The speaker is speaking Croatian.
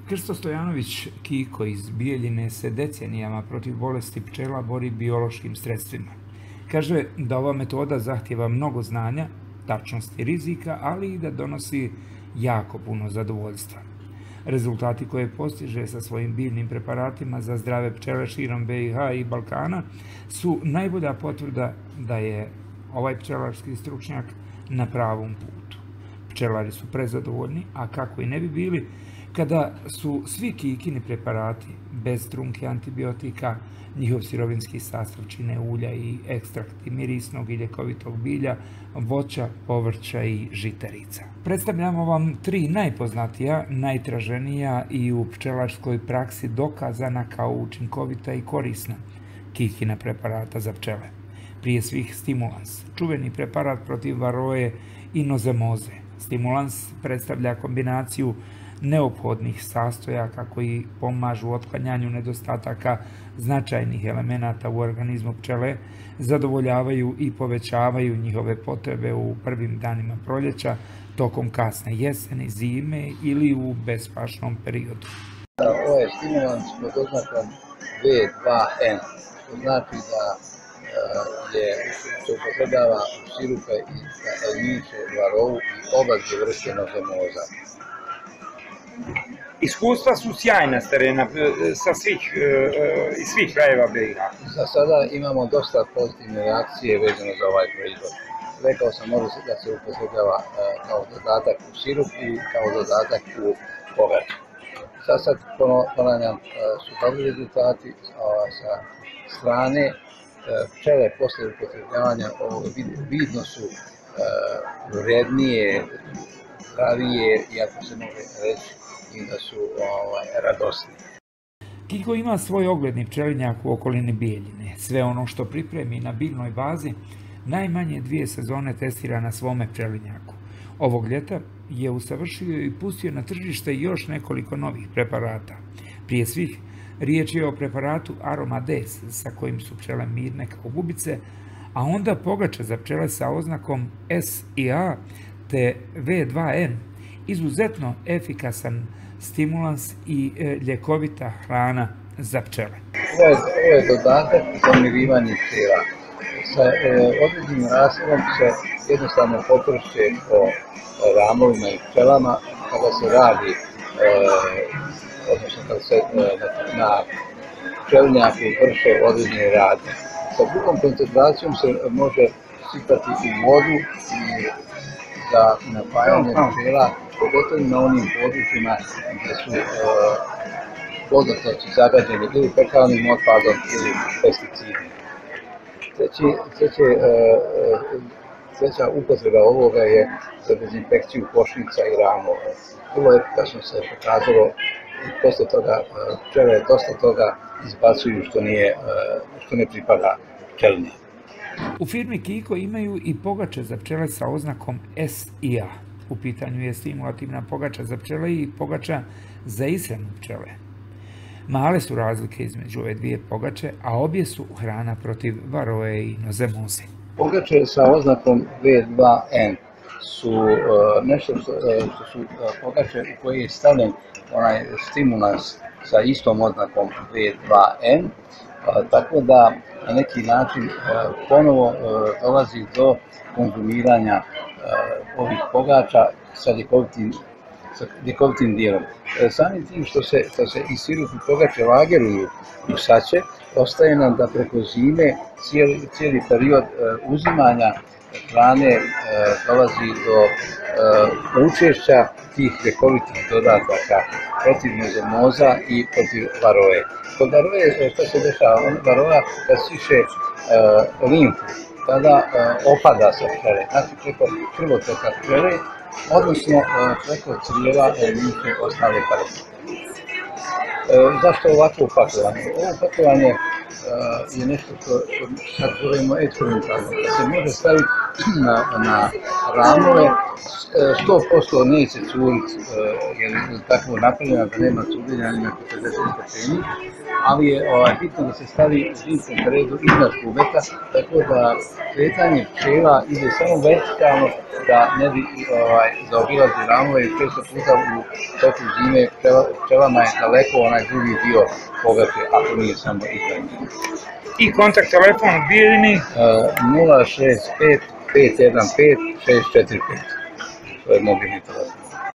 Krsto Stojanović Kiko iz Bijeljine se decenijama protiv bolesti pčela bori biološkim sredstvima. Kaže da ova metoda zahtjeva mnogo znanja, tačnosti rizika, ali i da donosi jako puno zadovoljstva. Rezultati koje postiže sa svojim biljnim preparatima za zdrave pčele širom BiH i Balkana su najbolja potvrda da je ovaj pčelarski stručnjak na pravom putu. Pčelari su prezadovoljni, a kako i ne bi bili kada su svi Kikini preparati bez trunke antibiotika, njihov sirovinski sastav čine ulja i ekstrakti mirisnog i ljekovitog bilja, voća, povrća i žitarica. Predstavljamo vam 3 najpoznatija, najtraženija i u pčelarskoj praksi dokazana kao učinkovita i korisna Kikina preparata za pčele. Prije svih Stimulans, čuveni preparat protiv varoje i nozemoze. Stimulans predstavlja kombinaciju neophodnih sastojaka koji pomažu otklanjanju nedostataka značajnih elemenata u organizmu pčele, zadovoljavaju i povećavaju njihove potrebe u prvim danima proljeća, tokom kasne jeseni, zime ili u bespašnom periodu. Ovo je Stimulans pod oznakom V2N, što znači da se upotrebljava u sirupe i za elniče, varovu i oba vrste nozemoza. Iskustva su sjajna s terena, iz svih krajeva BiH. Za sada imamo dosta pozitivne reakcije vezano za ovaj proizvod. Rekao sam, može se da se upotrebljava kao dodatak u sirup i kao dodatak u pogač. Sad ponavljam, su dobri rezultati sa strane pčele posle upotrebljavanja. Vidno su vrednije, zdravije i ako se može reći i da su radosni. Kiko ima svoj ogledni pčelinjak u okolini Bijeljine. Sve ono što pripremi na biljnoj bazi najmanje 2 sezone testira na svome pčelinjaku. Ovog ljeta je usavršio i pustio na tržište još nekoliko novih preparata. Prije svih, riječ je o preparatu Aroma Des, sa kojim su pčele mirne kao bubice, a onda pogača za pčele sa oznakom S i A te V2N, izuzetno efikasan stimulans i ljekovita hrana za pčele. Ovo je dodatak za umirivanje tijela. Sa određenim rashodom se jednostavno poprše po ramovima i pčelama kada se radi, odnosno kada se na pčelinjaku vrše određene radnje. Sa drugom koncentracijom se može sipati u vodu i za napajanje pčela, pogotovo na onim područjima gdje su vodotoci zagađeni ili fekalnim otpadom ili pesticidima. Treća upotreba ovoga je za dezinfekciju košnica i ramova. Vrlo efikasno se pokazalo i posle toga pčele dosta toga izbacuju što ne pripada pčelini. U firmi Kiko imaju i pogače za pčele sa oznakom S i A. U pitanju je stimulativna pogača za pčele i pogača za ishranu pčele. Male su razlike između ove dvije pogače, a obje su hrana protiv varoje i nozemoze. Pogače sa oznakom V2N su nešto što su pogače u koje je stavljen onaj stimulans sa istom oznakom V2N, tako da na neki način ponovo dolazi do konzumiranja ovih pogača sa ljekovitim dijelom. Samim tim što se i sirup i pogače lageruju u sače, ostaje nam da preko zime cijeli period uzimanja hrane dolazi do učešća tih ljekovitih dodataka protiv nozemoza i protiv varoje. Kod varoje što se dešava? Varoja kad siše limfu, tada opada sa pčele, znači preko krvotoka pčele, odnosno preko crijeva limfe ostale parasite. Zašto ovako upakovanje? Ovo upakovanje je nešto što sad zovemo eksperimentalno. Da se može staviti na ramove, 100% neće curiti, jer je tako napravljeno da nema curenja ni na 40 stepeni, ali je bitno da se stavi u zimskom periodu iznad kubeta, tako da kretanje pčela ide samo vertikalno, da ne bi zaobilazi ramove, i često puta u toku zime pčelama je daleko onaj drugi dio pogače, ako nije samo iznad. I kontakt telefon u Bijeljini? 065 515 645. To je mobilni telefon.